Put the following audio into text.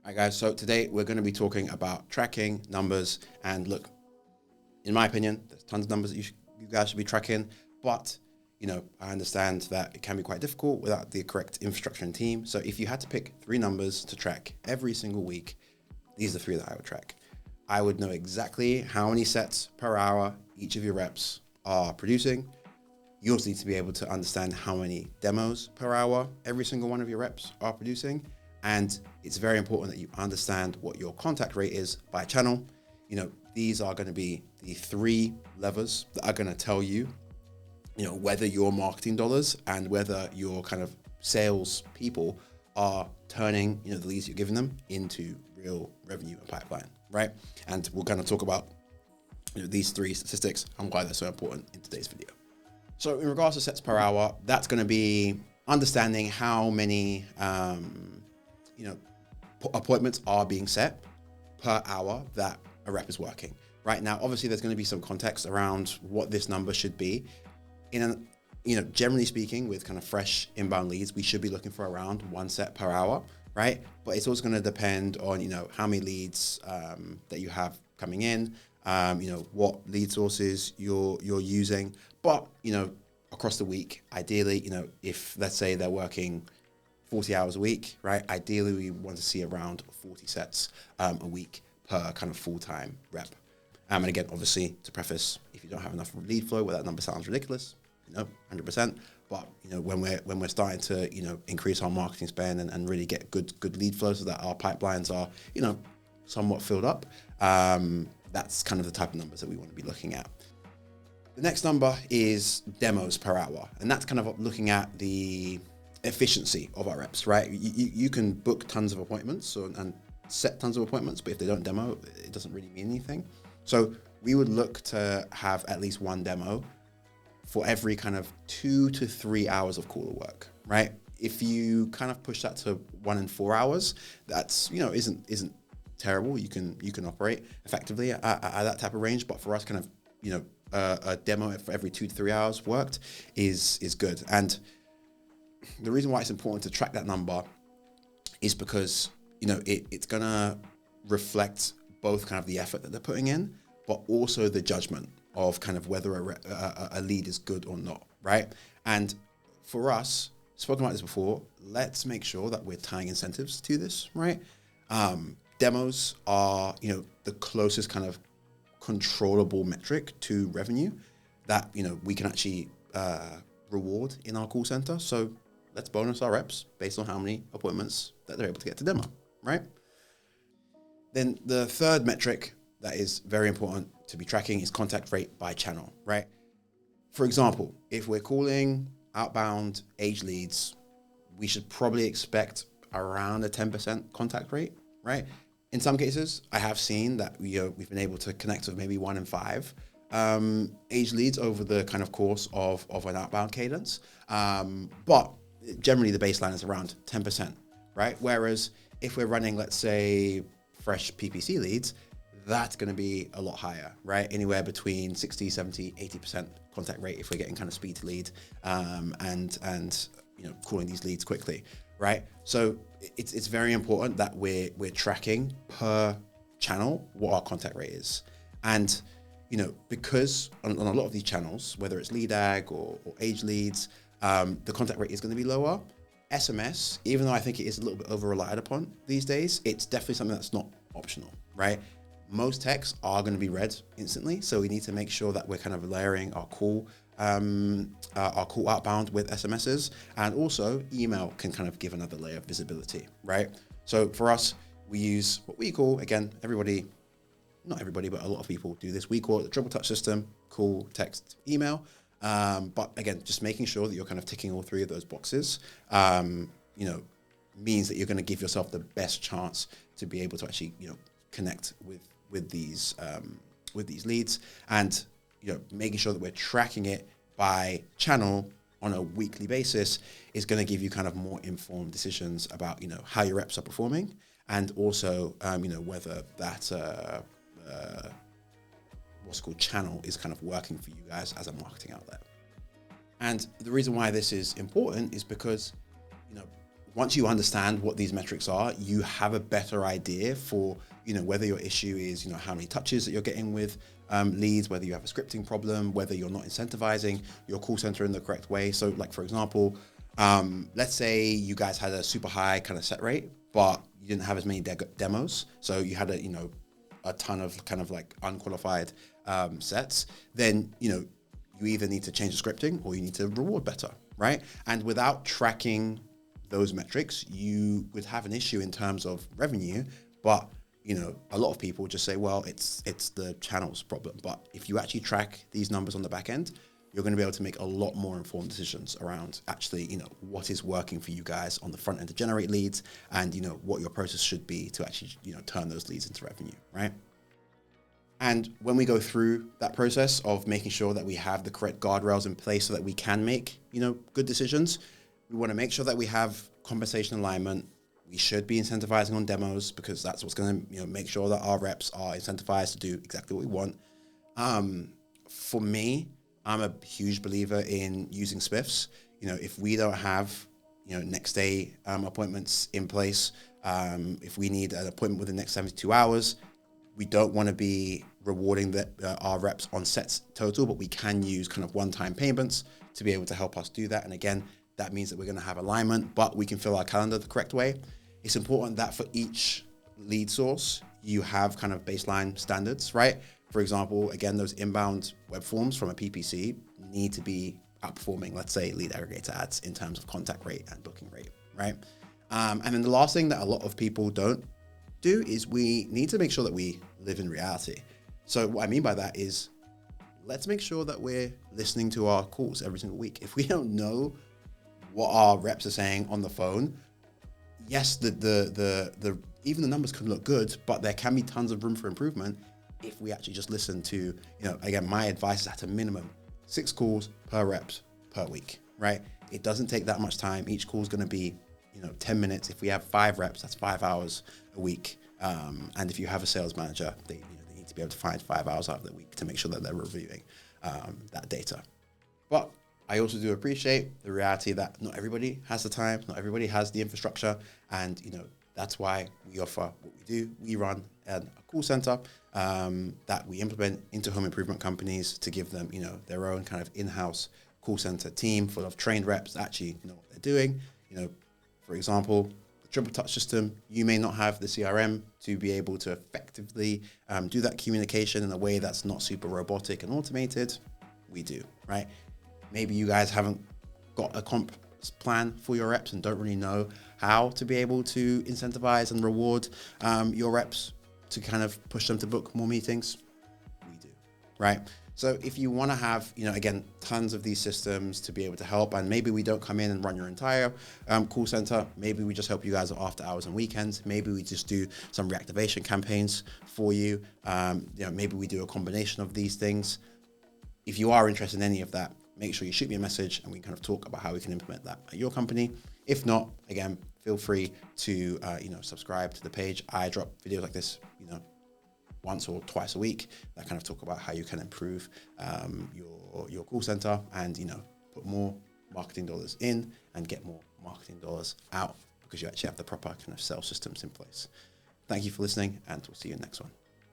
All right, guys, so today we're going to be talking about tracking numbers. And look, in my opinion, there's tons of numbers that you guys should be tracking, but I understand that it can be quite difficult without the correct infrastructure and team. So if you had to pick 3 numbers to track every single week, these are 3 that I would track. I would know exactly how many sets per hour each of your reps are producing. You also need to be able to understand how many demos per hour every single one of your reps are producing. And it's very important that you understand what your contact rate is by channel. These are going to be the 3 levers that are going to tell you, whether your marketing dollars and whether your kind of sales people are turning, the leads you're giving them into real revenue and pipeline, right? And we're going to talk about these 3 statistics and why they're so important in today's video. So in regards to sets per hour, that's going to be understanding how many appointments are being set per hour that a rep is working. Right now, obviously, there's going to be some context around what this number should be. Generally speaking, with kind of fresh inbound leads, we should be looking for around 1 set per hour, right? But it's also going to depend on how many leads that you have coming in, what lead sources you're using. But across the week, ideally, if let's say they're working 40 hours a week, right? Ideally, we want to see around 40 sets a week per kind of full-time rep. And again, obviously, to preface, if you don't have enough lead flow, well, that number sounds ridiculous, 100%. But when we're starting to increase our marketing spend and really get good lead flow so that our pipelines are somewhat filled up, that's kind of the type of numbers that we want to be looking at. The next number is demos per hour, and that's kind of looking at the efficiency of our reps, right? You can book tons of appointments and set tons of appointments, but if they don't demo, it doesn't really mean anything. So we would look to have at least 1 demo for every kind of 2 to 3 hours of caller work, right? If you kind of push that to 1 in 4 hours, that's isn't terrible. You can operate effectively at that type of range, but for us, kind of a demo for every 2 to 3 hours worked is good. And the reason why it's important to track that number is because it's gonna reflect both kind of the effort that they're putting in, but also the judgment of kind of whether a lead is good or not, right? And for us, spoken about this before, let's make sure that we're tying incentives to this, right? Demos are the closest kind of controllable metric to revenue that we can actually reward in our call center. So let's bonus our reps based on how many appointments that they're able to get to demo, right? Then the third metric that is very important to be tracking is contact rate by channel, right? For example, if we're calling outbound age leads, we should probably expect around a 10% contact rate, right? In some cases, I have seen that we've been able to connect with maybe 1 in 5 age leads over the kind of course of an outbound cadence. But generally the baseline is around 10%, right? Whereas if we're running, let's say, fresh PPC leads, that's going to be a lot higher, right? Anywhere between 60, 70, 80% contact rate if we're getting kind of speed to lead and calling these leads quickly, right? So it's very important that we're tracking per channel what our contact rate is. And because on a lot of these channels, whether it's lead ag or age leads, the contact rate is going to be lower. SMS, even though I think it is a little bit over relied upon these days, it's definitely something that's not optional, right? Most texts are going to be read instantly, so we need to make sure that we're kind of layering our call outbound with SMSs, and also email can kind of give another layer of visibility, right? So for us, we use what we call, again, not everybody, but a lot of people do this. We call it the triple touch system: call, text, email. But again, just making sure that you're kind of ticking all 3 of those boxes, means that you're going to give yourself the best chance to be able to actually, connect with these leads, and making sure that we're tracking it by channel on a weekly basis is going to give you kind of more informed decisions about how your reps are performing, and also whether that what's called channel is kind of working for you guys as a marketing outlet. And the reason why this is important is because once you understand what these metrics are, you have a better idea for, whether your issue is, how many touches that you're getting with leads, whether you have a scripting problem, whether you're not incentivizing your call center in the correct way. So like, for example, let's say you guys had a super high kind of set rate, but you didn't have as many demos. So you had a ton of kind of like unqualified sets. Then, you either need to change the scripting or you need to reward better, right? And without tracking those metrics, you would have an issue in terms of revenue. But a lot of people just say, well, it's the channel's problem. But if you actually track these numbers on the back end, you're going to be able to make a lot more informed decisions around actually, what is working for you guys on the front end to generate leads, and what your process should be to actually, turn those leads into revenue, right? And when we go through that process of making sure that we have the correct guardrails in place so that we can make, good decisions, we want to make sure that we have compensation alignment. We should be incentivizing on demos because that's what's going to, make sure that our reps are incentivized to do exactly what we want. For me, I'm a huge believer in using SPIFs. If we don't have, next day appointments in place, if we need an appointment within the next 72 hours, we don't want to be rewarding our reps on sets total, but we can use kind of one-time payments to be able to help us do that. And again, that means that we're going to have alignment, but we can fill our calendar the correct way. It's important that for each lead source, you have kind of baseline standards, right? For example, again, those inbound web forms from a PPC need to be outperforming, let's say, lead aggregator ads in terms of contact rate and booking rate, right? And then the last thing that a lot of people don't do is we need to make sure that we live in reality. So what I mean by that is, let's make sure that we're listening to our calls every single week. If we don't know what our reps are saying on the phone, yes, the even the numbers can look good, but there can be tons of room for improvement if we actually just listen to, again, my advice is at a minimum 6 calls per reps per week, right? It doesn't take that much time. Each call is going to be, 10 minutes. If we have 5 reps, that's 5 hours a week. And if you have a sales manager, they need to be able to find 5 hours out of the week to make sure that they're reviewing that data. But I also do appreciate the reality that not everybody has the time, not everybody has the infrastructure, and that's why we offer what we do. We run a call center that we implement into home improvement companies to give them, their own kind of in-house call center team full of trained reps that actually know what they're doing. For example, the triple touch system, you may not have the CRM to be able to effectively do that communication in a way that's not super robotic and automated. We do, right? Maybe you guys haven't got a comp plan for your reps and don't really know how to be able to incentivize and reward your reps to kind of push them to book more meetings. We do, right? So if you want to have, again, tons of these systems to be able to help, and maybe we don't come in and run your entire call center. Maybe we just help you guys after hours and weekends. Maybe we just do some reactivation campaigns for you. Maybe we do a combination of these things. If you are interested in any of that, make sure you shoot me a message and we kind of talk about how we can implement that at your company. If not, again, feel free to, subscribe to the page. I drop videos like this, once or twice a week that kind of talk about how you can improve your call center and, put more marketing dollars in and get more marketing dollars out because you actually have the proper kind of sales systems in place. Thank you for listening, and we'll see you in the next one.